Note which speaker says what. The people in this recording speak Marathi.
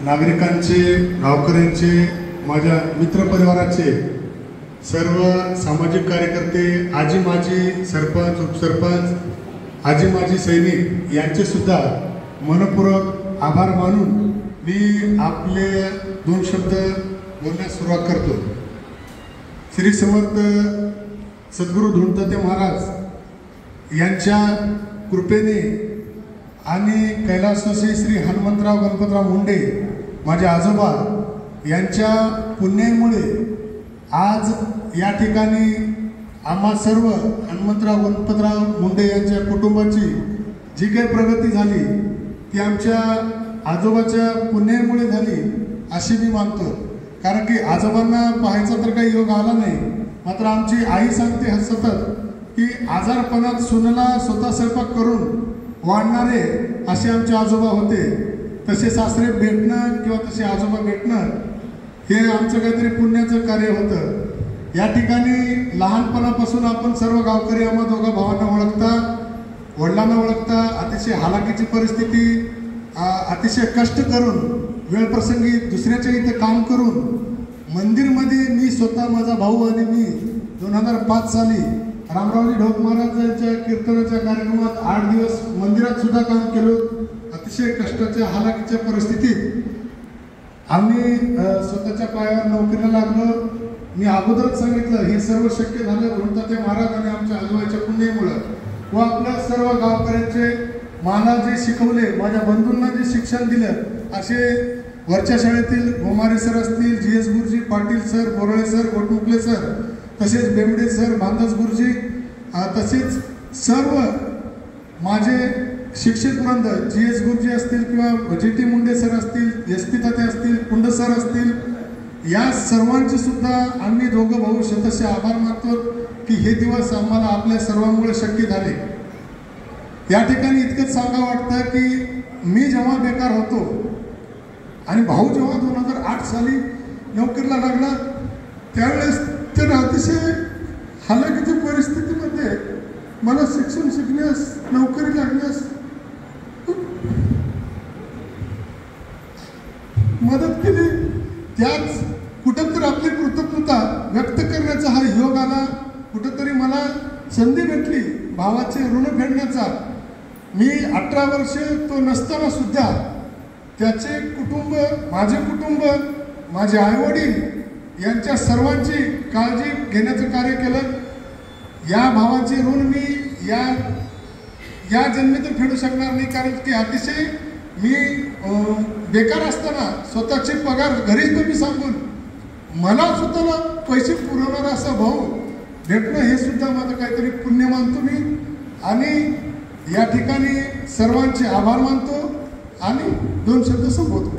Speaker 1: नागरिकांचे, गावकऱ्यांचे, माझ्या मित्रपरिवाराचे, सर्व सामाजिक कार्यकर्ते, आजी माजी सरपंच, उपसरपंच, आजी माजी सैनिक यांचे सुद्धा मनपूर्वक आभार मानून मी आपले 2 शब्द बोलण्यास सुरुवात करतो। श्री समर्थ सद्गुरू धुंडताते महाराज यांच्या कृपेने आणि कैलासवासी श्री हनुमंतराव गणपतराव मुंडे माझे आजोबा यांच्या पुण्यामुळे आज या ठिकाणी आम्हा सर्व हनुमंतराव गणपतराव मुंडे यांच्या कुटुंबाची जी काही प्रगती झाली ती आमच्या आजोबाच्या पुण्यामुळे झाली अशी मी मानतो। कारण की आजोबांना पाहायचा तर काही योग आला नाही, मात्र आमची आई सांगते सतत की आजारपणात सुनेला स्वतः स्वयंपाक करून वाढणारे असे आमचे आजोबा होते। तसे सासरे भेटणं किंवा तसे आजोबा भेटणं हे आमचं काहीतरी पुण्याचं कार्य होतं। या ठिकाणी लहानपणापासून आपण सर्व गावकरी आम्हा दोघा भावांना ओळखता, वडिलांना ओळखता। अतिशय हालाकीची परिस्थिती, अतिशय कष्ट करून वेळप्रसंगी दुसऱ्याच्या इथं काम करून मंदिरमध्ये मी स्वतः, माझा भाऊ आणि मी 2005 साली रामरावजी ढोक महाराजांच्या कीर्तनाच्या कार्यक्रमात 8 दिवस मंदिरात सुद्धा काम केलं। अतिशय कष्टाच्या हालाकीच्या परिस्थितीत आम्ही स्वतःच्या पायावर नोकरीला लागलो। मी अगोदरच सांगितलं हे सर्व शक्य झालं धुंडताते महाराज आणि आमच्या आजोबाच्या पुण्यामुळं व आपल्या सर्व गावकऱ्यांचे मला जे शिकवले, माझ्या बंधूंना जे शिक्षण दिलं असे वरच्या शाळेतील गोमारे सर असतील, GS गुरुजी, पाटील सर, बोरळे सर, गोटमुकले सर, तसेच बेंबडे सर, भांदास गुरुजी, तसेच सर्व माझे शिक्षक वृंद, GS गुरुजी असतील किंवा GT मुंडे सर असतील, SP ताते असतील, कुंड सर असतील, या सर्वांचे सुद्धा आम्ही दोघं भाऊ शतशः आभार मानतो की हे दिवस आम्हाला आपल्या सर्वांमुळे शक्य झाले। या ठिकाणी इतकंच सांगा वाटतं की मी जेव्हा बेकार होतो आणि भाऊ जेव्हा 2008 साली नोकरीला लागला त्यावेळेस त्यानं अतिशय हालाकीच्या परिस्थितीमध्ये मला शिक्षण शिकण्यास, नोकरी लागण्यास मदत केली। त्याच कुठंतरी आपली कृतज्ञता व्यक्त करण्याचा हा योग आला, कुठंतरी मला संधी भेटली भावाचे ऋण फेडण्याचा। मी 18 वर्ष तो नसताना सुद्धा त्याचे कुटुंब, माझे कुटुंब, माझे आईवडील यांच्या सर्वांची काळजी घेण्याचं कार्य केलं। या भावाचे ऋण मी या जन्मी तर फेडू शकणार नाही, कारण की अतिशय मी बेकार असताना स्वतःचे पगार घरीच कमी सांगून मला स्वतःला पैसे पुरवणारा असा भाऊ भेटणं हे सुद्धा माझं काहीतरी पुण्य मानतो मी। आणि या ठिकाणी सर्वांचे आभार मानतो आणि 2 शब्द संबोधतो।